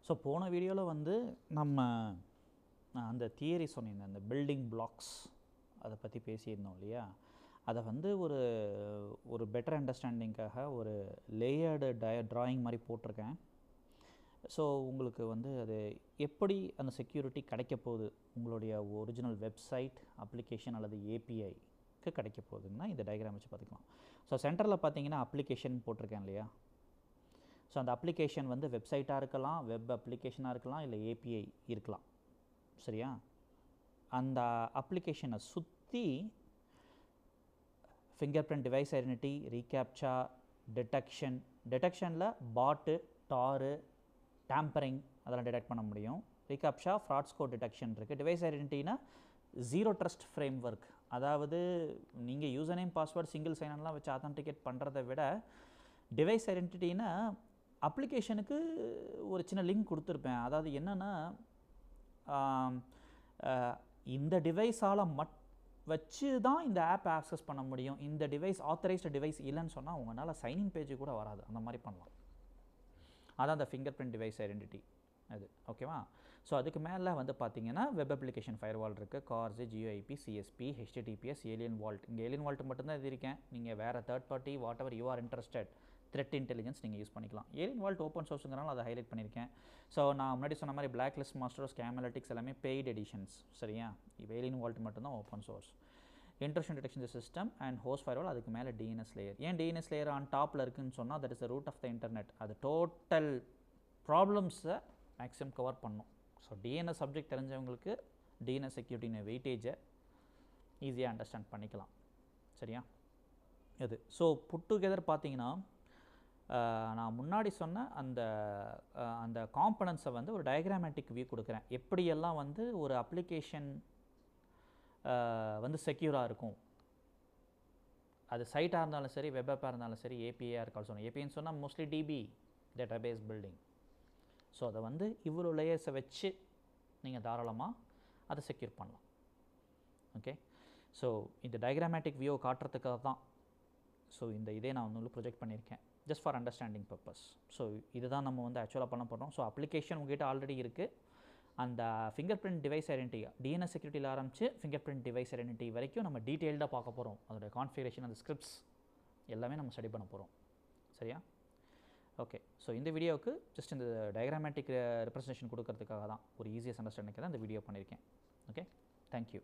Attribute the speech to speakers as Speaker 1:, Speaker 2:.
Speaker 1: So போன வீடியோவில் வந்து நம்ம அந்த தியரி சொன்னேன், அந்த பில்டிங் பிளாக்ஸ் அதை பற்றி பேசியிருந்தோம் இல்லையா. அதை வந்து ஒரு பெட்டர் அண்டர்ஸ்டாண்டிங்காக ஒரு லேயர்டு ட்ராயிங் மாதிரி போட்டிருக்கேன். ஸோ உங்களுக்கு வந்து அது எப்படி அந்த செக்யூரிட்டி கிடைக்க போகுது உங்களுடைய ஒரிஜினல் வெப்சைட் அப்ளிகேஷன் அல்லது ஏபிஐக்கு கிடைக்க போகுதுங்கன்னா இந்த டயக்ராம் வச்சு பார்த்துக்கலாம். ஸோ சென்டரில் பார்த்தீங்கன்னா அப்ளிகேஷன் போட்டிருக்கேன் இல்லையா. ஸோ அந்த அப்ளிகேஷன் வந்து வெப்சைட்டாக இருக்கலாம், வெப் அப்ளிகேஷனாக இருக்கலாம், இல்லை ஏபிஐ இருக்கலாம். சரியா? அந்த அப்ளிகேஷனை சுற்றி finger print, device identity, recaptcha, டிடெக்ஷனில் பாட்டு, டாரு, டேம்பரிங் அதெல்லாம் டிடெக்ட் பண்ண முடியும். ரீகேப்சா ஃப்ராட் ஸ்கோர் டிடெக்ஷன் இருக்குது. டிவைஸ் ஐடென்டிட்டினா ஜீரோ ட்ரஸ்ட் ஃப்ரேம் ஒர்க், அதாவது நீங்கள் யூசர் நேம் பாஸ்வேர்டு சிங்கிள் சைனெல்லாம் வச்சு ஆத்தன்டிகேட் பண்ணுறதை விட டிவைஸ் ஐடென்டிட்டினா அப்ளிகேஷனுக்கு ஒரு சின்ன லிங்க் கொடுத்துருப்பேன். அதாவது என்னென்னா இந்த டிவைஸால் வச்சு தான் இந்த ஆப் ஆக்சஸ் பண்ண முடியும். இந்த டிவைஸ் ஆத்தரைஸ்டு டிவைஸ் இல்லைன்னு சொன்னால் உங்களால் சைனிங் பேஜ் கூட வராது. அந்த மாதிரி பண்ணலாம். அதான் அந்த ஃபிங்கர் பிரிண்ட் டிவைஸ் ஐடென்டிட்டி அது. ஓகேவா? ஸோ அதுக்கு மேலே வந்து பார்த்தீங்கன்னா வெப் அப்ளிகேஷன் ஃபயர்வால் இருக்குது, CORS, GeoIP, CSP, HTTPS, AlienVault. இங்கே ஏலியன் வால்ட் மட்டும்தான் இது இருக்கேன். நீங்கள் வேறு third party whatever you are interested threat intelligence நீங்கள் யூஸ் பண்ணிக்கலாம். ஏலியன் வால்ட் ஓப்பன் சோர்ஸுங்கிறனால அதை ஹைலைட் பண்ணியிருக்கேன். ஸோ நான் முன்னாடி சொன்ன மாதிரி black list master, scam analytics எல்லாமே பெய்ட் எடிஷன்ஸ். சரியா? இப்போ ஏலியன் வால்ட் மட்டும்தான் open source. Intrusion detection system and host firewall, அதுக்கு மேலே டிஎன்எஸ் லேயர். ஏன் டிஎன்எஸ் லேயர் ஆன் டாப்பில் இருக்குதுன்னு சொன்னால் that is the root of the internet. அது டோட்டல் ப்ராப்ளம்ஸை மேக்ஸிமம் கவர் பண்ணும். ஸோ டிஎன்எஸ் சப்ஜெக்ட் தெரிஞ்சவங்களுக்கு டிஎன்எஸ் செக்யூரிட்டின வெயிட்டேஜை ஈஸியாக அண்டர்ஸ்டாண்ட் பண்ணிக்கலாம். சரியா? இது ஸோ புட் டுகெதர் பார்த்தீங்கன்னா நான் முன்னாடி சொன்ன அந்த காம்பனன்ட்ஸை வந்து ஒரு டயக்ராமேட்டிக் வியூ கொடுக்குறேன். எப்படியெல்லாம் வந்து ஒரு அப்ளிகேஷன் வந்து செக்யூராக இருக்கும். அது சைட்டாக இருந்தாலும் சரி, வெப் ஆப்பாக இருந்தாலும் சரி, ஏபிஐயாக இருக்காலும் சொன்னேன். ஏபிஐன்னு சொன்னால் mostly DB, database building. So அதை வந்து இவ்வளோ லேயர்ஸை வச்சு நீங்கள் தாராளமாக அதை செக்யூர் பண்ணலாம். ஓகே, ஸோ இந்த டயக்ராமேட்டிக் வியூவை காட்டுறதுக்காக தான் ஸோ இதே நான் வந்து ப்ரொஜெக்ட் பண்ணியிருக்கேன், just for understanding purpose. So இதுதான் நம்ம வந்து ஆக்சுவலாக பண்ண போகிறோம். ஸோ அப்ளிகேஷன் உங்கள்கிட்ட ஆல்ரெடி இருக்குது. அந்த finger print device identity, DNS செக்யூரிட்டியில் ஆரம்பித்து ஃபிங்கர் பிரிண்ட் டிவைஸ் ஐடென்டிட்டி வரைக்கும் நம்ம டீட்டெயில்டாக பார்க்க போகிறோம். அதோட கான்ஃபிகரேஷன், அந்த ஸ்கிரிப்ட்ஸ் எல்லாமே நம்ம ஸ்டடி பண்ண போகிறோம். சரியா? ஓகே, ஸோ இந்த வீடியோவுக்கு ஜஸ்ட் இந்த டயக்ராமேட்டிக் ரெப்ரசன்டேஷன் கொடுக்கறதுக்காக தான், ஒரு ஈஸியஸ்ட் அண்டர்ஸ்டாண்டிங்காக தான் இந்த வீடியோ பண்ணியிருக்கேன். Okay, thank you.